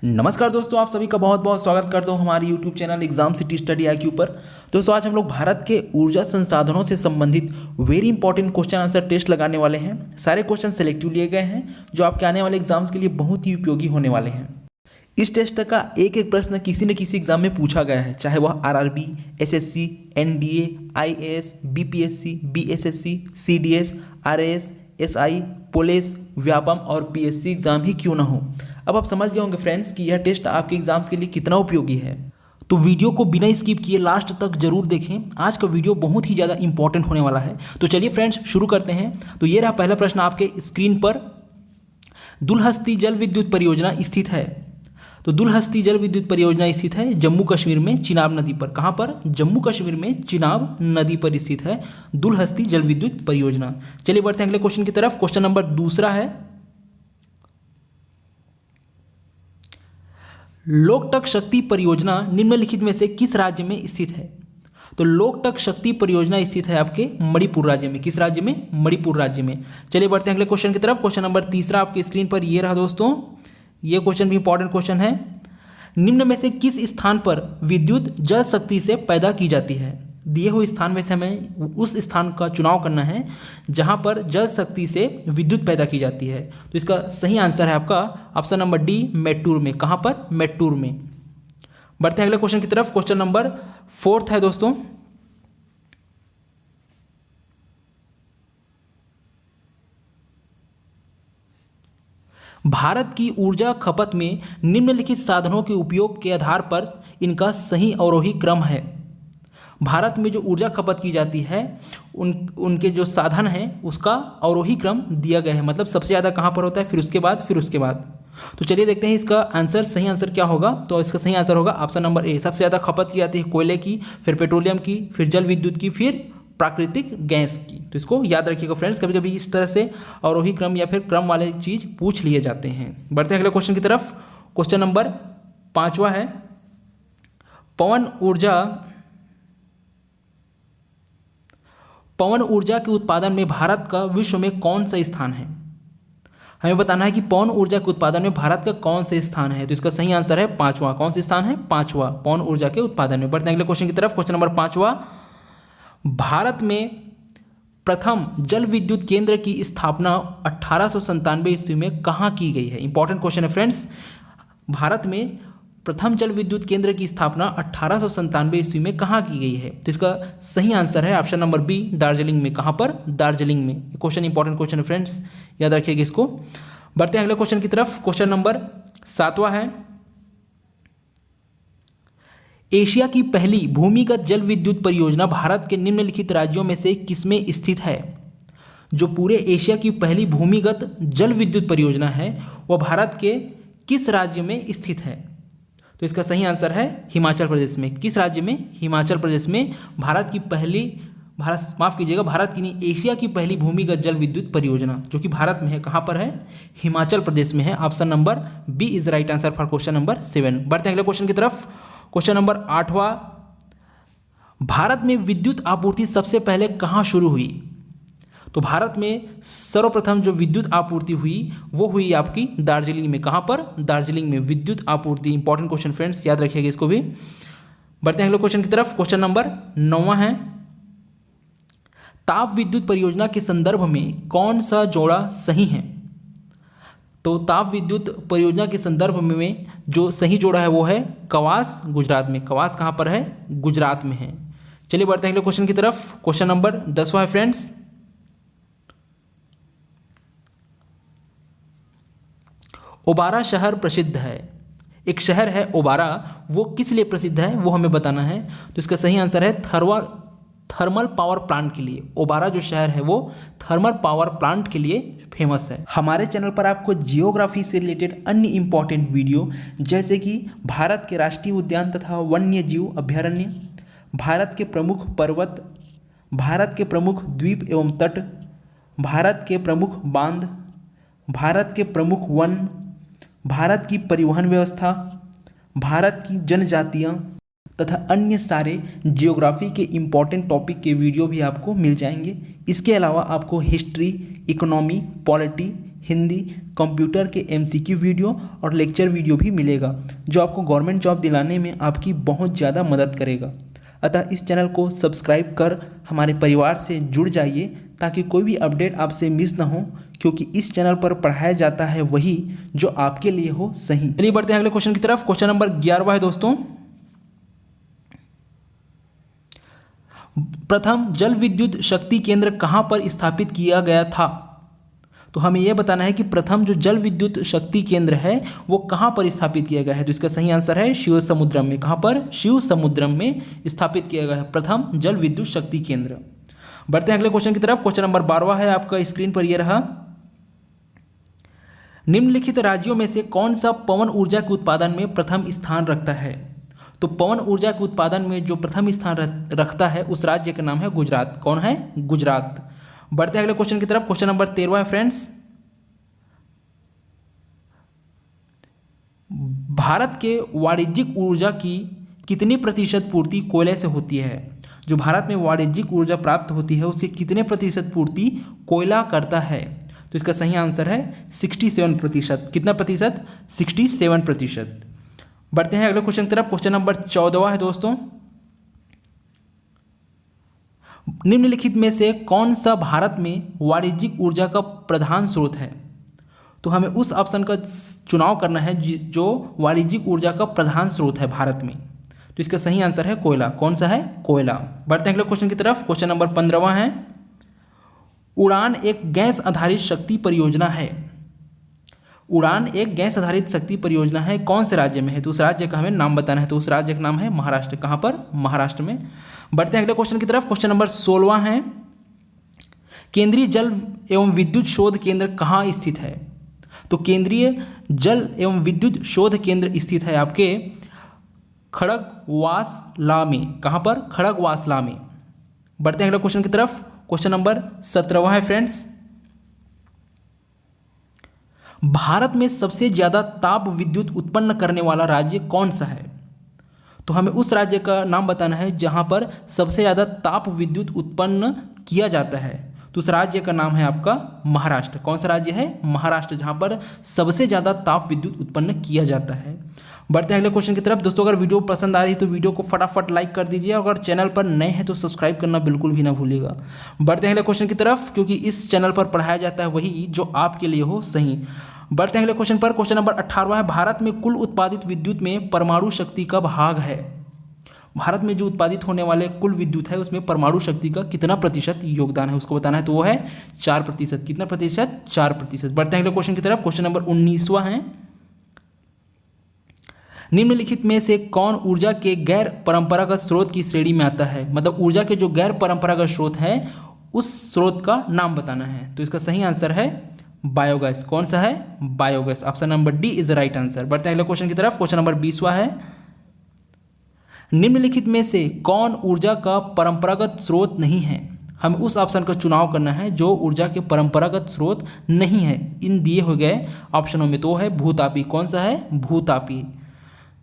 नमस्कार दोस्तों, आप सभी का बहुत बहुत स्वागत करता हूं हमारे YouTube channel exam city study IQ पर। दोस्तों आज हम लोग भारत के ऊर्जा संसाधनों से संबंधित very important question answer test लगाने वाले हैं। सारे क्वेश्चन सेलेक्टिव लिए गए हैं जो आपके आने वाले एग्जाम्स के लिए बहुत ही उपयोगी होने वाले हैं। इस टेस्ट का एक एक प्रश्न किसी न किसी एग्जाम में पूछा गया है, चाहे वह RRB, SSC, NDA, IAS, BPSC, BSSC, CDS, RAS, SI, police, Vyapam और PSC एग्जाम ही क्यों ना हो। अब आप समझ गए होंगे फ्रेंड्स कि यह टेस्ट आपके एग्जाम्स के लिए कितना उपयोगी है। तो वीडियो को बिना स्किप किए लास्ट तक जरूर देखें। आज का वीडियो बहुत ही ज़्यादा इंपॉर्टेंट होने वाला है। तो चलिए फ्रेंड्स शुरू करते हैं। तो ये रहा पहला प्रश्न आपके स्क्रीन पर। दुलहस्ती जल विद्युत परियोजना स्थित है। तो दुलहस्ती जल विद्युत परियोजना स्थित है जम्मू कश्मीर में चिनाब नदी पर। कहाँ पर? जम्मू कश्मीर में चिनाब नदी पर स्थित है दुलहस्ती जल विद्युत परियोजना। चलिए बढ़ते हैं अगले क्वेश्चन की तरफ। क्वेश्चन नंबर दूसरा है, लोकटक शक्ति परियोजना निम्नलिखित में से किस राज्य में स्थित है? तो लोकटक शक्ति परियोजना स्थित है आपके मणिपुर राज्य में। किस राज्य में? मणिपुर राज्य में। चलिए बढ़ते हैं अगले क्वेश्चन की तरफ। क्वेश्चन नंबर तीसरा आपकी स्क्रीन पर ये रहा दोस्तों। ये क्वेश्चन भी इंपॉर्टेंट क्वेश्चन है। निम्न में से किस स्थान पर विद्युत जल शक्ति से पैदा की जाती है? दिए हुए स्थान में से हमें उस स्थान का चुनाव करना है जहां पर जल शक्ति से विद्युत पैदा की जाती है। तो इसका सही आंसर है आपका ऑप्शन नंबर डी, मेट्टूर में। कहां पर? मेट्टूर में। बढ़ते हैं अगले क्वेश्चन की तरफ। क्वेश्चन नंबर फोर्थ है दोस्तों। भारत की ऊर्जा खपत में निम्नलिखित साधनों के उपयोग के आधार पर इनका सही अवरोही क्रम है। भारत में जो ऊर्जा खपत की जाती है उनके जो साधन हैं उसका अवरोही क्रम दिया गया है। मतलब सबसे ज़्यादा कहाँ पर होता है, फिर उसके बाद, फिर उसके बाद। तो चलिए देखते हैं इसका आंसर, सही आंसर क्या होगा। तो इसका सही आंसर होगा ऑप्शन नंबर ए। सबसे ज़्यादा खपत की जाती है कोयले की, फिर पेट्रोलियम की, फिर जल विद्युत की, फिर प्राकृतिक गैस की। तो इसको याद रखिएगा फ्रेंड्स, कभी कभी इस तरह से अवरोही क्रम या फिर क्रम वाले चीज़ पूछ लिए जाते हैं। बढ़ते हैं अगले क्वेश्चन की तरफ। क्वेश्चन नंबर पाँचवा है, पवन ऊर्जा के उत्पादन में भारत का विश्व में कौन सा स्थान है? हमें बताना है कि पवन ऊर्जा के उत्पादन में भारत का कौन सा स्थान है। तो इसका सही आंसर है पांचवा। कौन सा स्थान है? पांचवा, पवन ऊर्जा के उत्पादन में। बढ़ते हैं अगले क्वेश्चन की तरफ। क्वेश्चन नंबर पांचवा, भारत में प्रथम जल विद्युत केंद्र की स्थापना 1897 ईस्वी में कहाँ की गई है? इंपॉर्टेंट क्वेश्चन है फ्रेंड्स। भारत में प्रथम जल विद्युत केंद्र की स्थापना 1897 ईस्वी में कहाँ की गई है? तो इसका सही आंसर है ऑप्शन नंबर बी, दार्जिलिंग में। कहाँ पर? दार्जिलिंग में। क्वेश्चन इंपॉर्टेंट क्वेश्चन है फ्रेंड्स, याद रखिएगा इसको। बढ़ते हैं अगले क्वेश्चन की तरफ। क्वेश्चन नंबर सातवां है, एशिया की पहली भूमिगत जल विद्युत परियोजना भारत के निम्नलिखित राज्यों में से किसमें स्थित है? जो पूरे एशिया की पहली भूमिगत जल विद्युत परियोजना है वह भारत के किस राज्य में स्थित है? तो इसका सही आंसर है हिमाचल प्रदेश में। किस राज्य में? हिमाचल प्रदेश में। भारत की एशिया की पहली भूमिगत जल विद्युत परियोजना जो कि भारत में है, कहाँ पर है? हिमाचल प्रदेश में है। Option number B is right answer for question number 7। बढ़ते हैं अगले क्वेश्चन की तरफ। क्वेश्चन नंबर 8वां, भारत में विद्युत आपूर्ति सबसे पहले कहाँ शुरू हुई? तो भारत में सर्वप्रथम जो विद्युत आपूर्ति हुई वो हुई आपकी दार्जिलिंग में। कहाँ पर? दार्जिलिंग में विद्युत आपूर्ति। इंपॉर्टेंट क्वेश्चन फ्रेंड्स, याद रखिएगा इसको भी। बढ़ते हैं अगले क्वेश्चन की तरफ। क्वेश्चन नंबर 9वां है, ताप विद्युत परियोजना के संदर्भ में कौन सा जोड़ा सही है? तो ताप विद्युत परियोजना के संदर्भ में जो सही जोड़ा है वो है कवास, गुजरात में। कवास कहाँ पर है? गुजरात में है। चलिए बढ़ते हैं अगले क्वेश्चन की तरफ। क्वेश्चन नंबर 10वां है फ्रेंड्स, ओबारा शहर प्रसिद्ध है। एक शहर है ओबारा, वो किस लिए प्रसिद्ध है वो हमें बताना है। तो इसका सही आंसर है थर्मल पावर प्लांट के लिए। ओबारा जो शहर है वो थर्मल पावर प्लांट के लिए फेमस है। हमारे चैनल पर आपको जियोग्राफी से रिलेटेड अन्य इंपॉर्टेंट वीडियो जैसे कि भारत के राष्ट्रीय उद्यान तथा वन्य जीव अभ्यारण्य, भारत के प्रमुख पर्वत, भारत के प्रमुख द्वीप एवं तट, भारत के प्रमुख बांध, भारत के प्रमुख वन, भारत की परिवहन व्यवस्था, भारत की जनजातियाँ तथा अन्य सारे जियोग्राफी के इम्पॉर्टेंट टॉपिक के वीडियो भी आपको मिल जाएंगे। इसके अलावा आपको history, economy, polity, Hindi, computer के MCQ वीडियो और लेक्चर वीडियो भी मिलेगा, जो आपको गवर्नमेंट जॉब दिलाने में आपकी बहुत ज़्यादा मदद करेगा। अतः इस चैनल को सब्सक्राइब कर हमारे परिवार से जुड़ जाइए ताकि कोई भी अपडेट आपसे मिस ना हो, क्योंकि इस चैनल पर पढ़ाया जाता है वही जो आपके लिए हो सही। चलिए बढ़ते हैं अगले क्वेश्चन की तरफ। क्वेश्चन नंबर 11 है दोस्तों। प्रथम जल विद्युत शक्ति केंद्र कहाँ पर स्थापित किया गया था? तो हमें यह बताना है कि प्रथम जो जल विद्युत शक्ति केंद्र है वो कहाँ पर स्थापित किया गया है। तो इसका सही आंसर है शिव समुद्रम में। कहाँ पर? शिव समुद्रम में स्थापित किया गया है प्रथम जल विद्युत शक्ति केंद्र। बढ़ते हैं अगले क्वेश्चन की तरफ। क्वेश्चन नंबर 12 है आपका स्क्रीन पर यह रहा। निम्नलिखित राज्यों में से कौन सा पवन ऊर्जा के उत्पादन में प्रथम स्थान रखता है? तो पवन ऊर्जा के उत्पादन में जो प्रथम स्थान रखता है उस राज्य का नाम है गुजरात। कौन है? गुजरात। बढ़ते हैं अगले क्वेश्चन की तरफ। क्वेश्चन नंबर 13 है फ्रेंड्स। भारत के वाणिज्यिक ऊर्जा की कितनी प्रतिशत पूर्ति कोयले से होती है? जो भारत में वाणिज्यिक ऊर्जा प्राप्त होती है उसकी कितने प्रतिशत पूर्ति कोयला करता है? तो इसका सही आंसर है 67%। कितना प्रतिशत? 67%। बढ़ते हैं अगले क्वेश्चन की तरफ। क्वेश्चन नंबर 14 है दोस्तों। निम्नलिखित में से कौन सा भारत में वाणिज्यिक ऊर्जा का प्रधान स्रोत है? तो हमें उस ऑप्शन का चुनाव करना है जो वाणिज्यिक ऊर्जा का प्रधान स्रोत है भारत में। तो इसका सही आंसर है कोयला। कौन सा है? कोयला। बढ़ते हैं अगले क्वेश्चन की तरफ। क्वेश्चन नंबर 15 है। उड़ान एक गैस आधारित शक्ति परियोजना है। उड़ान एक गैस आधारित शक्ति परियोजना है, कौन से राज्य में है? तो उस राज्य का हमें नाम बताना है। तो उस राज्य का नाम है महाराष्ट्र। कहाँ पर? महाराष्ट्र में। बढ़ते हैं अगले क्वेश्चन की तरफ। क्वेश्चन नंबर 16 है। केंद्रीय जल एवं विद्युत शोध केंद्र कहाँ स्थित है? तो केंद्रीय जल एवं विद्युत शोध केंद्र स्थित है आपके खड़गवासला में। कहाँ पर? खड़गवासला में। बढ़ते हैं अगले क्वेश्चन की तरफ। क्वेश्चन नंबर 17 है फ्रेंड्स। भारत में सबसे ज्यादा ताप विद्युत उत्पन्न करने वाला राज्य कौन सा है? तो हमें उस राज्य का नाम बताना है जहां पर सबसे ज्यादा ताप विद्युत उत्पन्न किया जाता है। तो उस राज्य का नाम है आपका महाराष्ट्र। कौन सा राज्य है? महाराष्ट्र, जहां पर सबसे ज्यादा ताप विद्युत उत्पन्न किया जाता है। बढ़ते हैं अगले क्वेश्चन की तरफ। दोस्तों अगर वीडियो पसंद आ रही है तो वीडियो को फटाफट लाइक कर दीजिए। अगर चैनल पर नए हैं तो सब्सक्राइब करना बिल्कुल भी ना भूलिएगा। बढ़ते हैं अगले क्वेश्चन की तरफ, क्योंकि इस चैनल पर पढ़ाया जाता है वही जो आपके लिए हो सही। बढ़ते हैं अगले क्वेश्चन पर। क्वेश्चन नंबर 18 है। भारत में कुल उत्पादित विद्युत में परमाणु शक्ति का भाग है? भारत में जो उत्पादित होने वाले कुल विद्युत है उसमें परमाणु शक्ति का कितना प्रतिशत योगदान है उसको बताना है। तो वो है 4%। कितना प्रतिशत? 4%। बढ़ते हैं अगले क्वेश्चन की तरफ। क्वेश्चन नंबर 19वां है। निम्नलिखित में से कौन ऊर्जा के गैर परंपरागत स्रोत की श्रेणी में आता है? मतलब ऊर्जा के जो गैर परंपरागत स्रोत है उस स्रोत का नाम बताना है। तो इसका सही आंसर है बायोगैस। कौन सा है? Biogas. Option number D is the right answer. बढ़ते हैं अगले क्वेश्चन की तरफ। क्वेश्चन नंबर 20वां है। निम्नलिखित में से कौन ऊर्जा का परंपरागत स्रोत नहीं है? हमें उस ऑप्शन का चुनाव करना है जो ऊर्जा के परंपरागत स्रोत नहीं है इन दिए हुए गए ऑप्शनों में। तो है भूतापी। कौन सा है? भूतापी।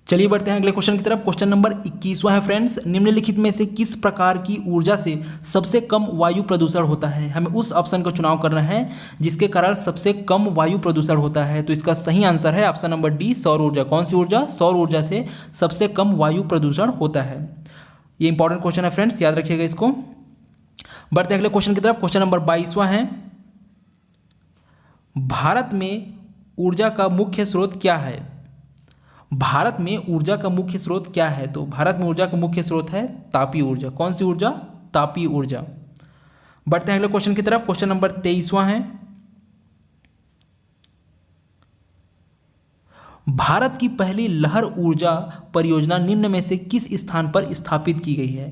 चलिए बढ़ते हैं अगले क्वेश्चन की तरफ। क्वेश्चन नंबर 21वां है फ्रेंड्स। निम्नलिखित में से किस प्रकार की ऊर्जा से सबसे कम वायु प्रदूषण होता है? हमें उस ऑप्शन का चुनाव करना है जिसके कारण सबसे कम वायु प्रदूषण होता है। तो इसका सही आंसर है ऑप्शन नंबर डी, सौर ऊर्जा। कौन सी ऊर्जा? सौर ऊर्जा से सबसे कम वायु प्रदूषण होता है। ये इंपॉर्टेंट क्वेश्चन है फ्रेंड्स, याद रखिएगा इसको। बढ़ते हैं अगले क्वेश्चन की तरफ। क्वेश्चन नंबर 22वां है। भारत में ऊर्जा का मुख्य स्रोत क्या है? भारत में ऊर्जा का मुख्य स्रोत क्या है? तो भारत में ऊर्जा का मुख्य स्रोत है तापीय ऊर्जा। कौन सी ऊर्जा? तापीय ऊर्जा। बढ़ते हैं अगले क्वेश्चन की तरफ। क्वेश्चन नंबर 23वां है। भारत की पहली लहर ऊर्जा परियोजना निम्न में से किस स्थान पर स्थापित की गई है?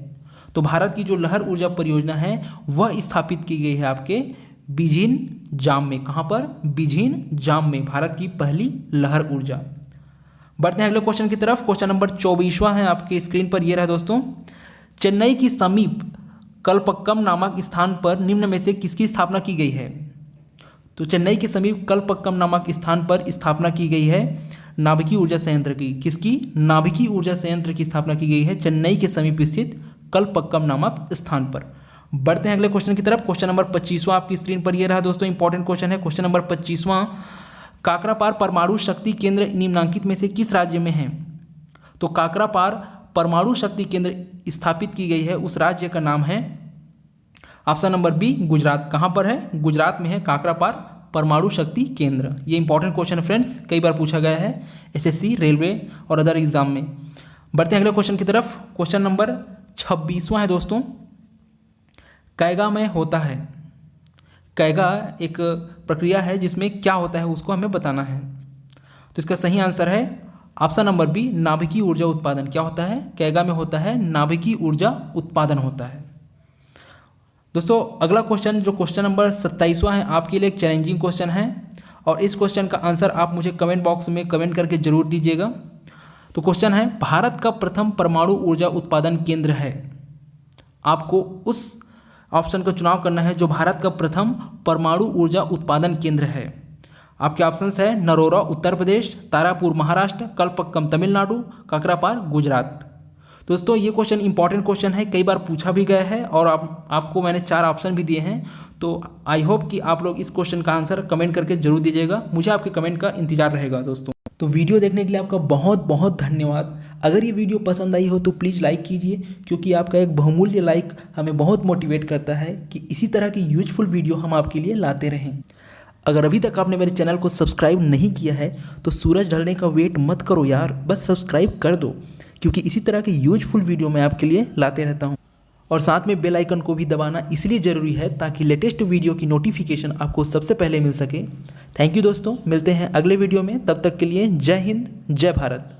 तो भारत की जो लहर ऊर्जा परियोजना है वह स्थापित की गई है आपके बिझिन जाम में। कहाँ पर? बिझिन जाम में भारत की पहली लहर ऊर्जा। बढ़ते हैं अगले क्वेश्चन की तरफ। क्वेश्चन नंबर 24वां है आपके स्क्रीन पर यह रहा दोस्तों। चेन्नई की समीप कलपक्कम नामक स्थान पर निम्न में से किसकी स्थापना की गई है? तो चेन्नई के समीप कलपक्कम नामक स्थान पर स्थापना की गई है नाभिकीय ऊर्जा संयंत्र की। किसकी? नाभिकीय ऊर्जा संयंत्र की स्थापना की गई है चेन्नई के समीप स्थित कलपक्कम नामक स्थान पर। बढ़ते हैं अगले क्वेश्चन की तरफ। क्वेश्चन नंबर 25वां आपकी स्क्रीन पर ये रहा दोस्तों, इंपॉर्टेंट क्वेश्चन है। क्वेश्चन नंबर 25वां, काकरापार परमाणु शक्ति केंद्र निम्नलिखित में से किस राज्य में है? तो काकरापार परमाणु शक्ति केंद्र स्थापित की गई है उस राज्य का नाम है ऑप्शन नंबर बी, गुजरात। कहाँ पर है? गुजरात में है काकरापार परमाणु शक्ति केंद्र। ये इंपॉर्टेंट क्वेश्चन है फ्रेंड्स, कई बार पूछा गया है एसएससी, रेलवे और अदर एग्जाम में। बढ़ते हैं अगले क्वेश्चन की तरफ। क्वेश्चन नंबर 26वां है दोस्तों, कैगा में होता है। कैगा एक प्रक्रिया है जिसमें क्या होता है उसको हमें बताना है। तो इसका सही आंसर है ऑप्शन नंबर बी, नाभिकीय ऊर्जा उत्पादन। क्या होता है? कैगा में होता है नाभिकीय ऊर्जा उत्पादन होता है। दोस्तों अगला क्वेश्चन जो क्वेश्चन नंबर 27वां है आपके लिए एक चैलेंजिंग क्वेश्चन है और इस क्वेश्चन का आंसर आप मुझे कमेंट बॉक्स में कमेंट करके जरूर दीजिएगा। तो क्वेश्चन है, भारत का प्रथम परमाणु ऊर्जा उत्पादन केंद्र है। आपको उस ऑप्शन का चुनाव करना है जो भारत का प्रथम परमाणु ऊर्जा उत्पादन केंद्र है। आपके ऑप्शंस है नरोरा उत्तर प्रदेश, तारापुर महाराष्ट्र, कलपक्कम तमिलनाडु, काकरापार गुजरात। दोस्तों ये क्वेश्चन इंपॉर्टेंट क्वेश्चन है, कई बार पूछा भी गया है और आपको मैंने 4 ऑप्शन भी दिए हैं। तो आई होप कि आप लोग इस क्वेश्चन का आंसर कमेंट करके जरूर दीजिएगा, मुझे आपके कमेंट का इंतजार रहेगा दोस्तों। तो वीडियो देखने के लिए आपका बहुत बहुत धन्यवाद। अगर ये वीडियो पसंद आई हो तो प्लीज़ लाइक कीजिए, क्योंकि आपका एक बहुमूल्य लाइक हमें बहुत मोटिवेट करता है कि इसी तरह की यूजफुल वीडियो हम आपके लिए लाते रहें। अगर अभी तक आपने मेरे चैनल को सब्सक्राइब नहीं किया है तो सूरज ढलने का वेट मत करो यार, बस सब्सक्राइब कर दो, क्योंकि इसी तरह की यूजफुल वीडियो मैं आपके लिए लाते रहता हूँ। और साथ में बेल आइकन को भी दबाना इसलिए ज़रूरी है ताकि लेटेस्ट वीडियो की नोटिफिकेशन आपको सबसे पहले मिल सके। थैंक यू दोस्तों, मिलते हैं अगले वीडियो में, तब तक के लिए जय हिंद, जय भारत।